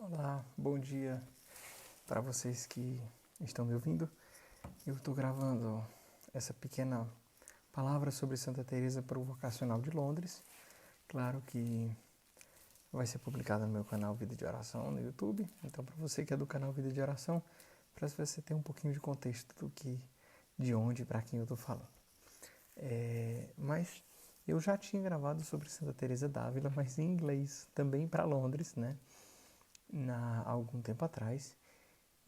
Olá, bom dia para vocês que estão me ouvindo. Eu estou gravando essa pequena palavra sobre Santa Teresa para o Vocacional de Londres. Claro que vai ser publicada no meu canal Vida de Oração no YouTube. Então, para você que é do canal Vida de Oração, para você ter um pouquinho de contexto de onde e para quem eu estou falando. Mas eu já tinha gravado sobre Santa Teresa d'Ávila, mas em inglês, também para Londres, né? Há algum tempo atrás.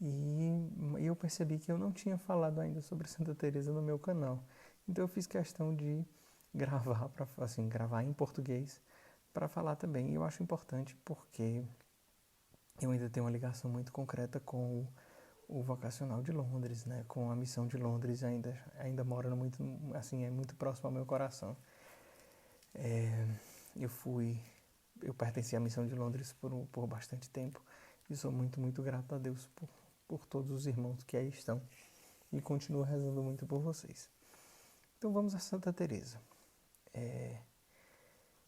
E eu percebi que eu não tinha falado ainda sobre Santa Teresa no meu canal. Então eu fiz questão de gravar em português para falar também. E eu acho importante porque eu ainda tenho uma ligação muito concreta com o Vocacional de Londres, né? Com a missão de Londres, ainda mora muito, assim, é muito próximo ao meu coração. Eu pertenci à missão de Londres por bastante tempo e sou muito, muito grato a Deus por todos os irmãos que aí estão e continuo rezando muito por vocês. Então vamos a Santa Teresa.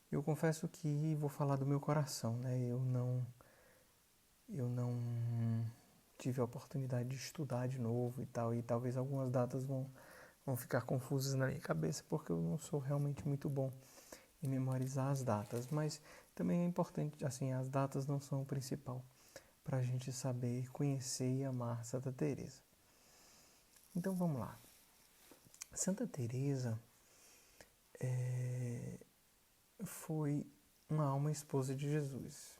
Eu confesso que vou falar do meu coração, né? Eu não tive a oportunidade de estudar de novo e tal, e talvez algumas datas vão ficar confusas na minha cabeça porque eu não sou realmente muito bom em memorizar as datas, mas também é importante, assim, as datas não são o principal para a gente saber conhecer e amar Santa Teresa. Então vamos lá. Santa Teresa foi uma alma esposa de Jesus.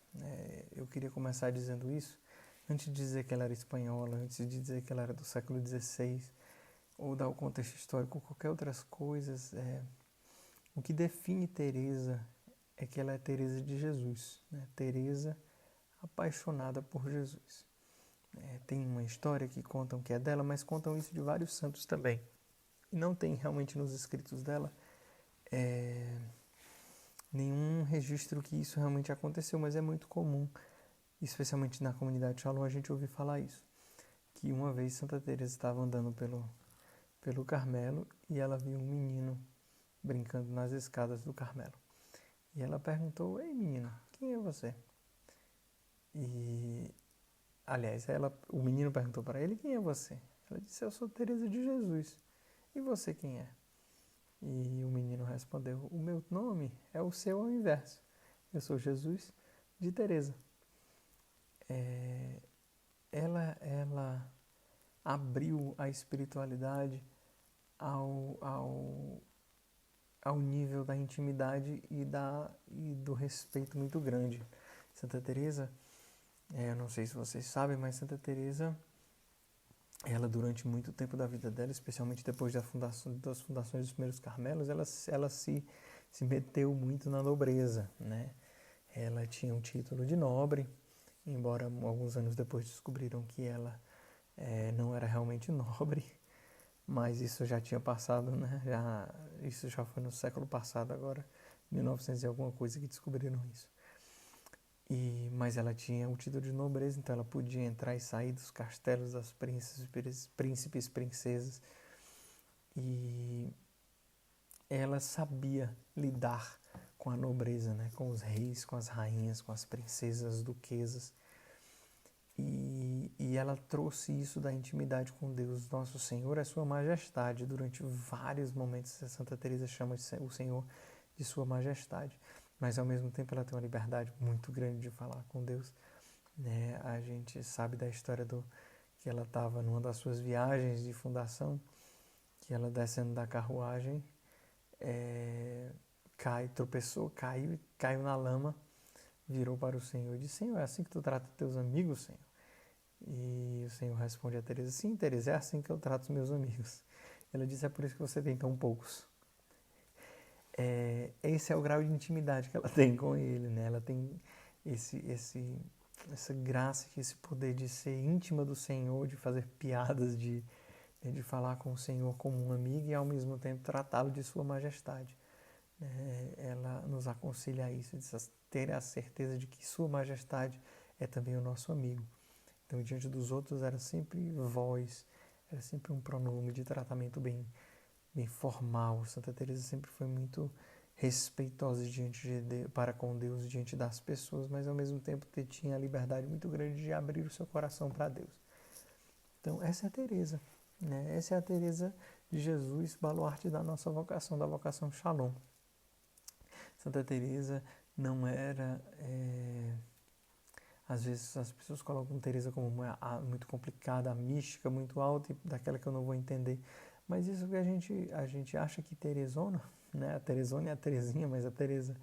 Eu queria começar dizendo isso, antes de dizer que ela era espanhola, antes de dizer que ela era do século XVI, ou dar o contexto histórico, qualquer outras coisas. O que define Teresa é que ela é Teresa de Jesus, né? Teresa apaixonada por Jesus. Tem uma história que contam que é dela, mas contam isso de vários santos também. E não tem realmente nos escritos dela nenhum registro que isso realmente aconteceu, mas é muito comum, especialmente na comunidade Shalom, a gente ouvir falar isso. Que uma vez Santa Teresa estava andando pelo Carmelo e ela viu um menino brincando nas escadas do Carmelo. E ela perguntou: "Ei, menino, quem é você?" E, aliás, o menino perguntou para ele: "Quem é você?" Ela disse: "Eu sou Teresa de Jesus. E você quem é?" E o menino respondeu: "O meu nome é o seu ao inverso. Eu sou Jesus de Teresa." Ela abriu a espiritualidade ao nível da intimidade e do respeito muito grande. Santa Teresa, eu não sei se vocês sabem, mas Santa Teresa, ela durante muito tempo da vida dela, especialmente depois das fundações dos primeiros Carmelos, ela se meteu muito na nobreza, né? Ela tinha um título de nobre, embora alguns anos depois descobriram que ela não era realmente nobre, mas isso já tinha passado, né? Isso já foi no século passado agora, 1900 e alguma coisa que descobriram isso. Mas ela tinha o título de nobreza, então ela podia entrar e sair dos castelos das príncipes, princesas, e ela sabia lidar com a nobreza, né? Com os reis, com as rainhas, com as princesas, as duquesas. E ela trouxe isso da intimidade com Deus, nosso Senhor, a sua majestade. Durante vários momentos, a Santa Teresa chama o Senhor de sua majestade. Mas, ao mesmo tempo, ela tem uma liberdade muito grande de falar com Deus, né? A gente sabe da história que ela estava numa das suas viagens de fundação, que ela descendo da carruagem, tropeçou, caiu na lama, virou para o Senhor e disse: "Senhor, é assim que tu trata teus amigos, Senhor?" E o Senhor responde a Teresa: "Sim, Teresa, é assim que eu trato os meus amigos." Ela disse: "É por isso que você tem tão poucos." Esse é o grau de intimidade que ela tem com ele, né? Ela tem essa graça, esse poder de ser íntima do Senhor, de fazer piadas, de falar com o Senhor como um amigo e ao mesmo tempo tratá-lo de sua majestade. Ela nos aconselha a isso, de ter a certeza de que sua majestade é também o nosso amigo. Então, diante dos outros, era sempre voz, era sempre um pronome de tratamento bem formal. Santa Teresa sempre foi muito respeitosa para com Deus diante das pessoas, mas ao mesmo tempo tinha a liberdade muito grande de abrir o seu coração para Deus. Então essa é a Teresa, né? Essa é a Teresa de Jesus, baluarte da nossa vocação, da vocação Shalom. Santa Teresa não era... Às vezes as pessoas colocam Teresa como muito complicada, mística, muito alta, e daquela que eu não vou entender. Mas isso que a gente acha que Teresona, né? A Teresona é a Teresinha, mas a Teresa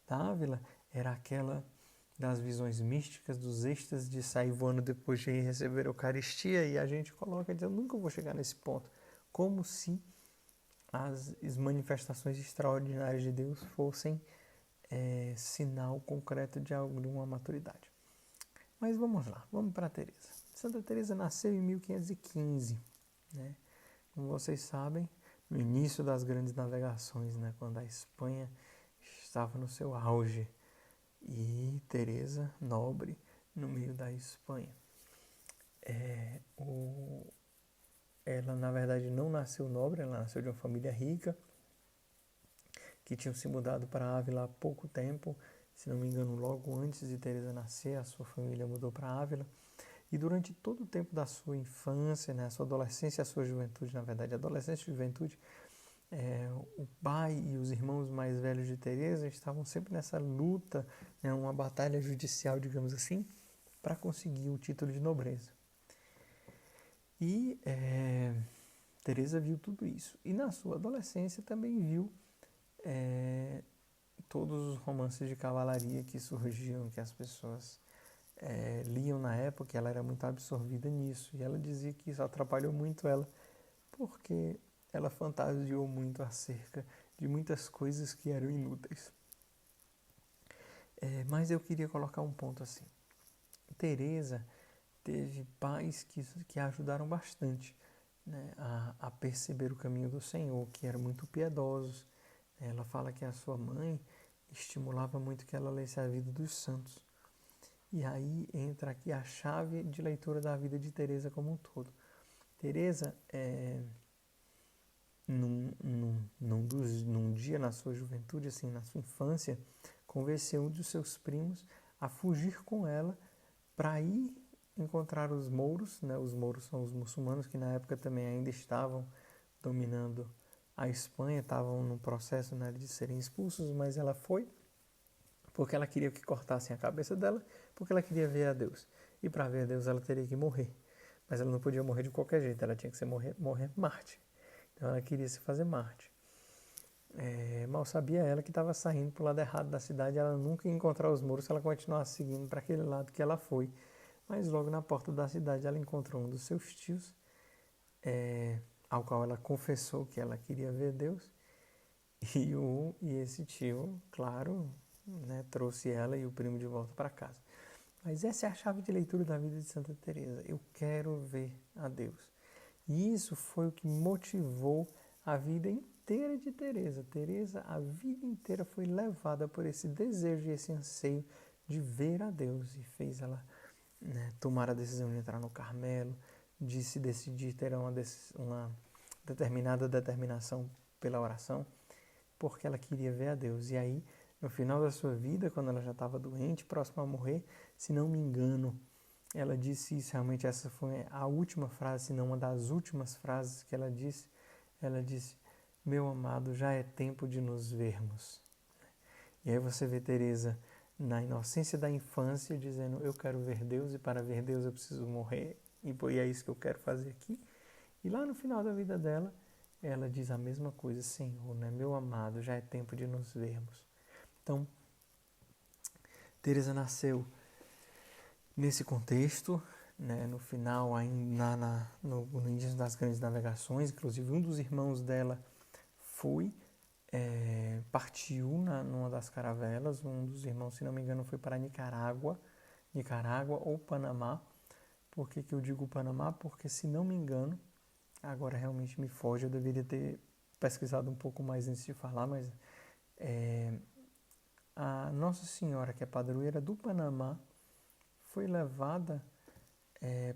da Ávila era aquela das visões místicas, dos êxtases de sair voando depois de receber a Eucaristia, e a gente coloca e diz, eu nunca vou chegar nesse ponto. Como se as manifestações extraordinárias de Deus fossem sinal concreto de alguma maturidade. Mas vamos lá, vamos para Teresa. Santa Teresa nasceu em 1515, né? Como vocês sabem, no início das grandes navegações, né? Quando a Espanha estava no seu auge, e Teresa, nobre, no meio da Espanha. Ela, na verdade, não nasceu nobre, ela nasceu de uma família rica, que tinham se mudado para Ávila há pouco tempo. Se não me engano, logo antes de Teresa nascer, a sua família mudou para Ávila. E durante todo o tempo da sua infância, né, a sua adolescência e a sua juventude, na verdade, adolescência e juventude, o pai e os irmãos mais velhos de Teresa estavam sempre nessa luta, né, uma batalha judicial, digamos assim, para conseguir o título de nobreza. E Teresa viu tudo isso. E na sua adolescência também viu todos os romances de cavalaria que surgiam, que as pessoas liam na época. Ela era muito absorvida nisso, e ela dizia que isso atrapalhou muito ela, porque ela fantasiou muito acerca de muitas coisas que eram inúteis. Mas eu queria colocar um ponto assim. Teresa teve pais que a ajudaram bastante, né, a perceber o caminho do Senhor, que eram muito piedosos. Ela fala que a sua mãe estimulava muito que ela lesse a vida dos santos. E aí entra aqui a chave de leitura da vida de Teresa como um todo. Teresa, num dia na sua juventude, assim, na sua infância, convenceu um dos seus primos a fugir com ela para ir encontrar os mouros, né? Os mouros são os muçulmanos que na época também ainda estavam dominando a Espanha, estavam no processo, né, de serem expulsos, mas ela foi porque ela queria que cortassem a cabeça dela, porque ela queria ver a Deus. E para ver a Deus ela teria que morrer. Mas ela não podia morrer de qualquer jeito, ela tinha que morrer Marte. Então ela queria se fazer Marte. Mal sabia ela que estava saindo para o lado errado da cidade, ela nunca ia encontrar os mouros se ela continuasse seguindo para aquele lado que ela foi. Mas logo na porta da cidade ela encontrou um dos seus tios, ao qual ela confessou que ela queria ver Deus. E esse tio, claro, né, trouxe ela e o primo de volta para casa. Mas essa é a chave de leitura da vida de Santa Teresa. Eu quero ver a Deus. E isso foi o que motivou a vida inteira de Teresa. Teresa, a vida inteira foi levada por esse desejo e esse anseio de ver a Deus, e fez ela, né, tomar a decisão de entrar no Carmelo, de se decidir ter uma determinada determinação pela oração, porque ela queria ver a Deus. E aí, no final da sua vida, quando ela já estava doente, próxima a morrer, se não me engano, ela disse isso. Realmente essa foi a última frase, se não uma das últimas frases que ela disse. Ela disse: meu amado, já é tempo de nos vermos. E aí você vê Teresa na inocência da infância dizendo: eu quero ver Deus, e para ver Deus eu preciso morrer, e é isso que eu quero fazer aqui. E lá no final da vida dela, ela diz a mesma coisa: Senhor, né, meu amado, já é tempo de nos vermos. Então, Teresa nasceu nesse contexto, né, no final, no início das grandes navegações. Inclusive um dos irmãos dela partiu numa das caravelas. Um dos irmãos, se não me engano, foi para Nicarágua ou Panamá. Por que eu digo Panamá? Porque, se não me engano, agora realmente me foge, eu deveria ter pesquisado um pouco mais antes de falar, mas a Nossa Senhora, que é padroeira do Panamá, foi levada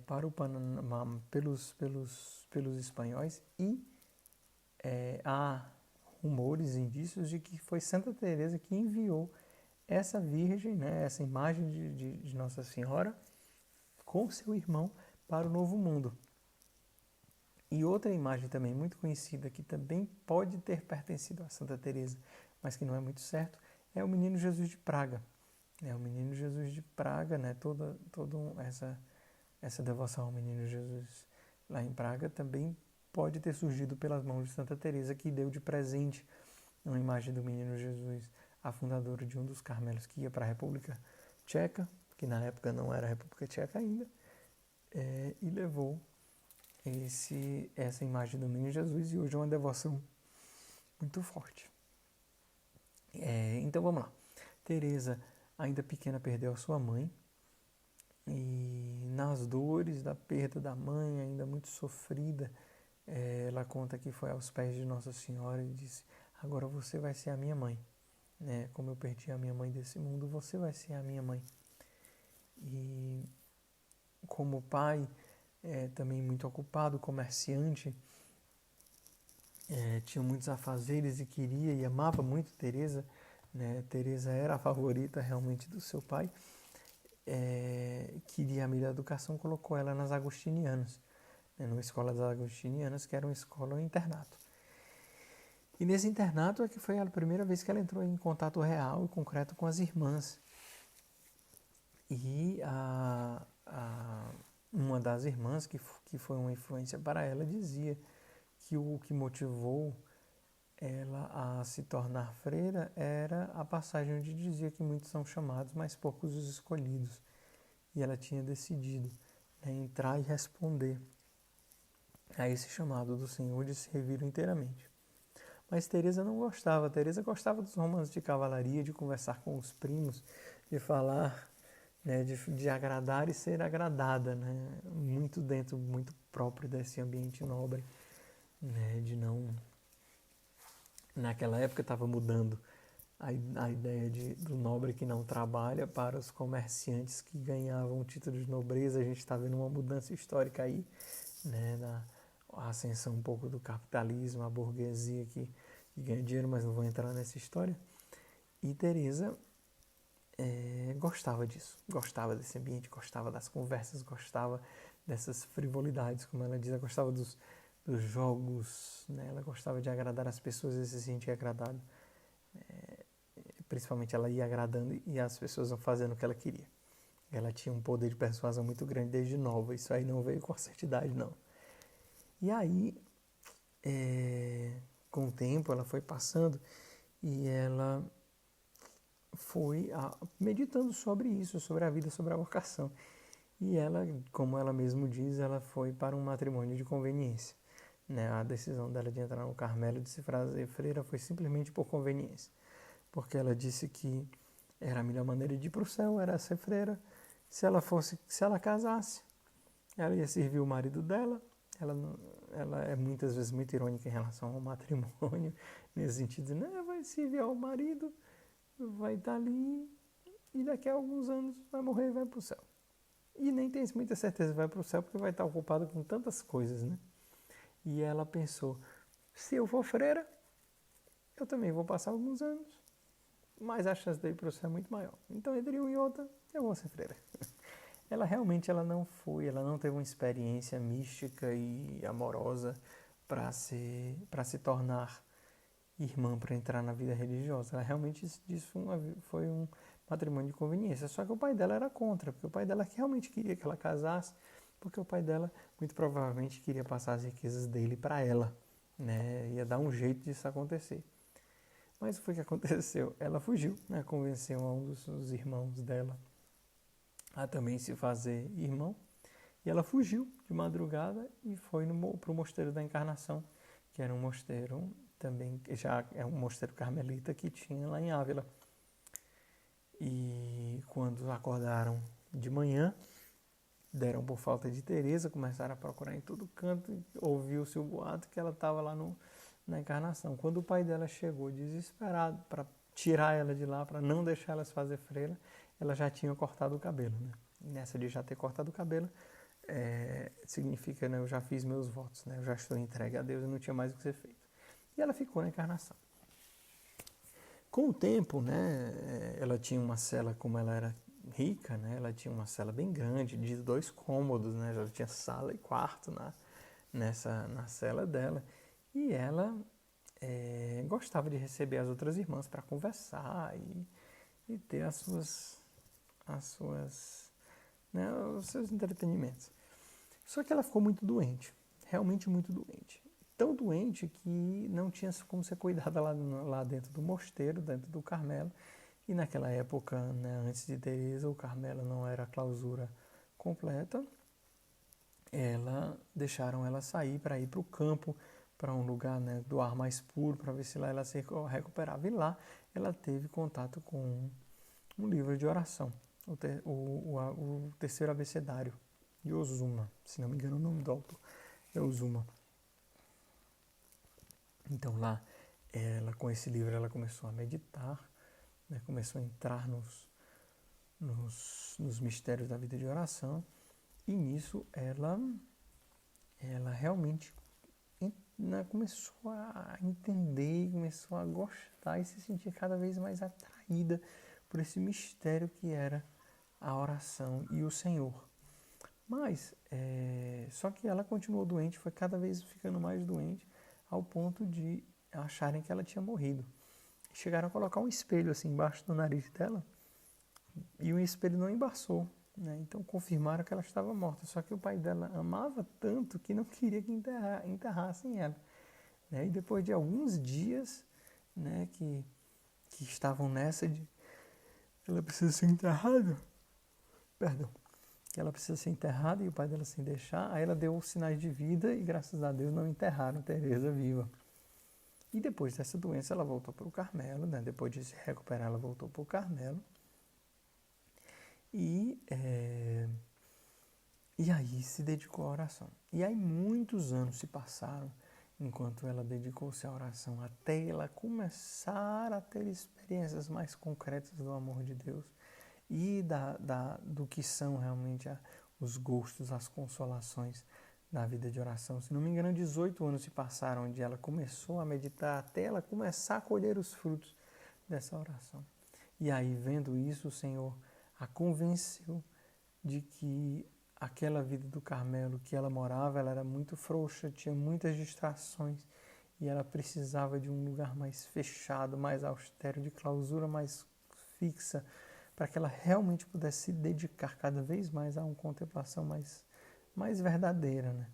para o Panamá pelos espanhóis, e a rumores, indícios de que foi Santa Teresa que enviou essa Virgem, né, essa imagem de Nossa Senhora com seu irmão para o Novo Mundo. E outra imagem também muito conhecida, que também pode ter pertencido a Santa Teresa, mas que não é muito certo, é o Menino Jesus de Praga. O Menino Jesus de Praga, né, toda essa devoção ao Menino Jesus lá em Praga também pode ter surgido pelas mãos de Santa Teresa, que deu de presente uma imagem do Menino Jesus, a fundadora de um dos Carmelos que ia para a República Tcheca, que na época não era a República Tcheca ainda, e levou essa imagem do Menino Jesus, e hoje é uma devoção muito forte. Então vamos lá. Teresa, ainda pequena, perdeu a sua mãe, e nas dores da perda da mãe, ainda muito sofrida, ela conta que foi aos pés de Nossa Senhora e disse: agora você vai ser a minha mãe, né? Como eu perdi a minha mãe desse mundo, você vai ser a minha mãe. E como pai, também muito ocupado, comerciante, tinha muitos afazeres e queria e amava muito Teresa, né? Teresa era a favorita realmente do seu pai. Queria a melhor educação, colocou ela nas Agostinianas, né? Numa escola das Agostinianas, que era uma escola, um internato. E nesse internato é que foi a primeira vez que ela entrou em contato real e concreto com as irmãs. E uma das irmãs, que foi uma influência para ela, dizia que o que motivou ela a se tornar freira era a passagem onde dizia que muitos são chamados, mas poucos os escolhidos. E ela tinha decidido, né, entrar e responder a esse chamado do Senhor de servir inteiramente. Mas Teresa não gostava. Teresa gostava dos romances de cavalaria, de conversar com os primos, de falar, né, de agradar e ser agradada, né, muito dentro, muito próprio desse ambiente nobre, né, de não... Naquela época estava mudando a ideia do nobre que não trabalha para os comerciantes que ganhavam o título de nobreza. A gente está vendo uma mudança histórica aí, né, a ascensão um pouco do capitalismo, a burguesia que ganha dinheiro, mas não vou entrar nessa história. E Teresa gostava disso, gostava desse ambiente, gostava das conversas, gostava dessas frivolidades, como ela diz, ela gostava dos jogos, né? Ela gostava de agradar as pessoas e se sentia agradada. Principalmente ela ia agradando e as pessoas iam fazendo o que ela queria. Ela tinha um poder de persuasão muito grande desde nova, isso aí não veio com a certa idade, não. E aí, com o tempo, ela foi passando e ela foi meditando sobre isso, sobre a vida, sobre a vocação. E ela, como ela mesma diz, ela foi para um matrimônio de conveniência, né? A decisão dela de entrar no Carmelo e de se fazer freira foi simplesmente por conveniência, porque ela disse que era a melhor maneira de ir para o céu, era ser freira. Se ela casasse, ela ia servir o marido dela. Ela é muitas vezes muito irônica em relação ao matrimônio, nesse sentido, né? Vai servir ao marido, vai estar ali e daqui a alguns anos vai morrer e vai para o céu. E nem tem muita certeza que vai para o céu, porque vai estar ocupado com tantas coisas, né? E ela pensou: se eu for freira, eu também vou passar alguns anos, mas a chance de ir para o céu é muito maior. Então, entre um e outra, eu vou ser freira. Ela realmente ela não teve uma experiência mística e amorosa para se tornar irmã, para entrar na vida religiosa. Ela realmente disse foi um matrimônio de conveniência. Só que o pai dela era contra, porque o pai dela realmente queria que ela casasse, porque o pai dela muito provavelmente queria passar as riquezas dele para ela, né? Ia dar um jeito disso acontecer. Mas o que aconteceu? Ela fugiu, né? Convenceu um dos irmãos dela a também se fazer irmão. E ela fugiu de madrugada e foi para o Mosteiro da Encarnação, que era um mosteiro também, já é um mosteiro carmelita que tinha lá em Ávila. E quando acordaram de manhã, deram por falta de Teresa, começaram a procurar em todo canto, e ouviu-se o boato que ela estava lá na Encarnação. Quando o pai dela chegou desesperado para tirar ela de lá, para não deixar ela se fazer freira, ela já tinha cortado o cabelo, né? E nessa de já ter cortado o cabelo, significa, né, eu já fiz meus votos, né? Eu já estou entregue a Deus e não tinha mais o que ser feito. E ela ficou na Encarnação. Com o tempo, né, ela tinha uma cela, como ela era rica, né, ela tinha uma cela bem grande, de 2 cômodos, né, ela tinha sala e quarto na cela dela. E ela gostava de receber as outras irmãs para conversar e ter né, os seus entretenimentos. Só que ela ficou muito doente, realmente muito doente. Tão doente que não tinha como ser cuidada lá dentro do mosteiro, dentro do Carmelo. E naquela época, né, antes de Teresa, o Carmelo não era clausura completa. Deixaram ela sair para ir para o campo, para um lugar, né, do ar mais puro, para ver se lá ela se recuperava. E lá ela teve contato com um livro de oração, o terceiro abecedário de Ozuma, se não me engano o nome do autor é Ozuma. Então lá, com esse livro, ela começou a meditar, né, começou a entrar nos mistérios da vida de oração, e nisso ela realmente, né, começou a entender, começou a gostar e se sentir cada vez mais atraída por esse mistério que era a oração e o Senhor. Mas, só que ela continuou doente, foi cada vez ficando mais doente, ao ponto de acharem que ela tinha morrido. Chegaram a colocar um espelho assim embaixo do nariz dela e o espelho não embaçou, né? Então confirmaram que ela estava morta. Só que o pai dela amava tanto que não queria que enterrassem ela, né? E depois de alguns dias, né, que estavam nessa de ela precisa ser enterrada, perdão, que ela precisa ser enterrada e o pai dela sem deixar, aí ela deu os sinais de vida e graças a Deus não enterraram Teresa viva. E depois dessa doença ela voltou para o Carmelo, né? Depois de se recuperar ela voltou para o Carmelo. E aí se dedicou à oração. E aí muitos anos se passaram enquanto ela dedicou-se à oração, até ela começar a ter experiências mais concretas do amor de Deus e do que são realmente os gostos, as consolações da vida de oração. Se não me engano, 18 anos se passaram onde ela começou a meditar até ela começar a colher os frutos dessa oração. E aí, vendo isso, o Senhor a convenceu de que aquela vida do Carmelo que ela morava, ela era muito frouxa, tinha muitas distrações e ela precisava de um lugar mais fechado, mais austero, de clausura mais fixa, para que ela realmente pudesse se dedicar cada vez mais a uma contemplação mais verdadeira, né?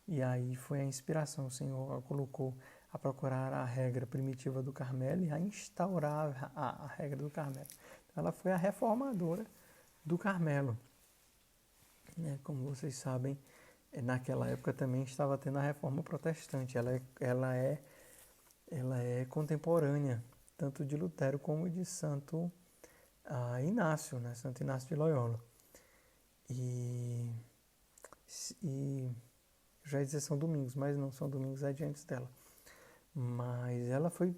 E aí foi a inspiração, o Senhor a colocou a procurar a regra primitiva do Carmelo e a instaurar a regra do Carmelo. Então, ela foi a reformadora do Carmelo, né? Como vocês sabem, naquela época também estava tendo a reforma protestante. Ela é contemporânea tanto de Lutero como de Santo Inácio, né? Santo Inácio de Loyola. E já ia dizer São Domingos, mas não, São Domingos é de antes dela. Mas ela foi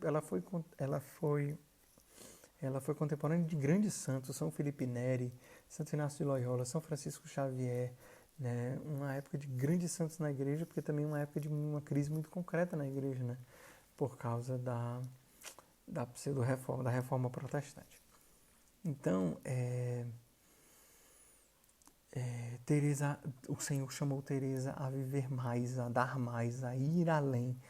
contemporânea de grandes santos, São Felipe Neri, Santo Inácio de Loyola, São Francisco Xavier, né? Uma época de grandes santos na igreja, porque também uma época de uma crise muito concreta na igreja, né? Por causa da pseudo-reforma, da reforma protestante. Então, Teresa, o Senhor chamou Teresa a viver mais, a dar mais, a ir além,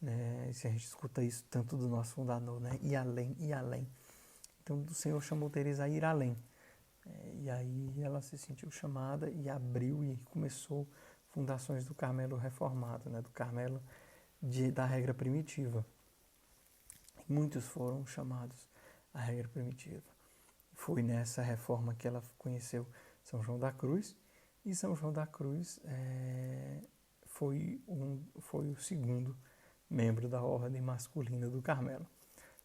né? Se a gente escuta isso tanto do nosso fundador, né? Ir além, ir além. Então, o Senhor chamou Teresa a ir além. E aí ela se sentiu chamada e abriu e começou fundações do Carmelo reformado, né? Do Carmelo da regra primitiva. Muitos foram chamados à regra primitiva. Foi nessa reforma que ela conheceu São João da Cruz, e São João da Cruz foi o segundo membro da ordem masculina do Carmelo.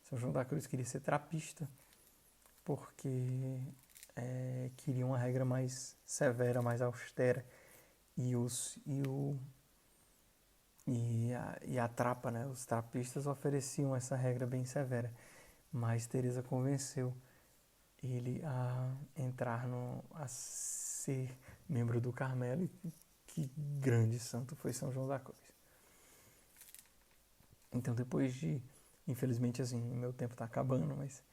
São João da Cruz queria ser trapista, porque queria uma regra mais severa, mais austera, e a trapa, né? Os trapistas ofereciam essa regra bem severa, mas Teresa convenceu ele a entrar a ser membro do Carmelo, e que grande santo foi São João da Cruz. Então, depois de Infelizmente, assim, meu tempo está acabando, mas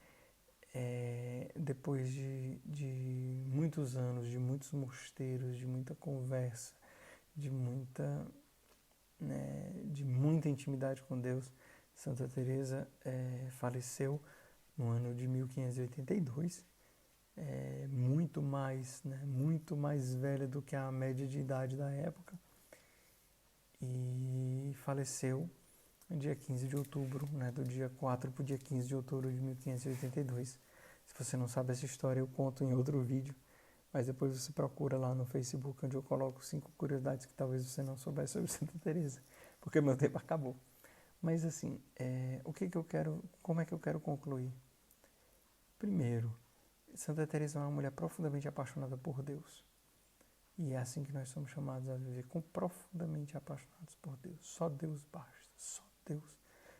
depois de muitos anos, de muitos mosteiros, de muita conversa, de muita intimidade com Deus, Santa Teresa faleceu no ano de 1582, muito mais velha do que a média de idade da época, e faleceu no dia 15 de outubro, do dia 4 para o dia 15 de outubro de 1582. Se você não sabe essa história, eu conto em outro vídeo, mas depois você procura lá no Facebook, onde eu coloco 5 curiosidades que talvez você não soubesse sobre Santa Teresa, porque meu tempo acabou. Mas assim, como é que eu quero concluir? Primeiro, Santa Teresa é uma mulher profundamente apaixonada por Deus. E é assim que nós somos chamados a viver, profundamente apaixonados por Deus. Só Deus basta,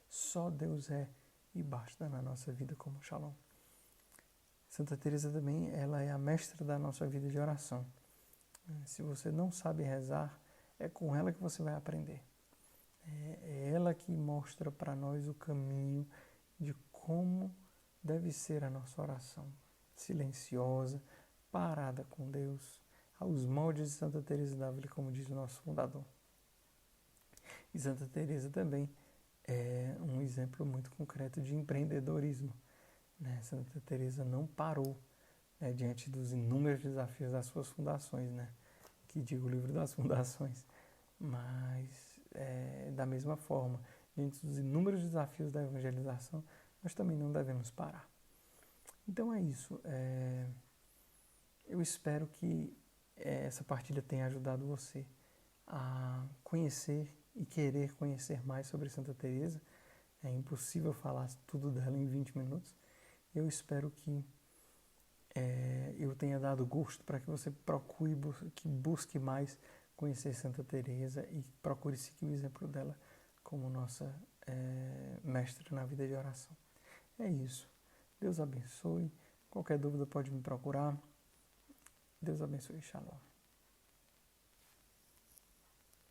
só Deus é e basta na nossa vida como Shalom. Santa Teresa também, ela é a mestra da nossa vida de oração. Se você não sabe rezar, é com ela que você vai aprender. É ela que mostra para nós o caminho de como deve ser a nossa oração. Silenciosa, parada com Deus, aos moldes de Santa Teresa d'Ávila, como diz o nosso fundador. E Santa Teresa também é um exemplo muito concreto de empreendedorismo. Santa Teresa não parou diante dos inúmeros desafios das suas fundações, que digo o livro das fundações, mas da mesma forma, diante dos inúmeros desafios da evangelização, nós também não devemos parar. Então é isso. Eu espero que essa partilha tenha ajudado você a conhecer e querer conhecer mais sobre Santa Teresa. É impossível falar tudo dela em 20 minutos. Eu espero que eu tenha dado gosto para que você busque mais conhecer Santa Teresa e procure seguir o exemplo dela como nossa mestra na vida de oração. É isso. Deus abençoe. Qualquer dúvida pode me procurar. Deus abençoe. Shalom.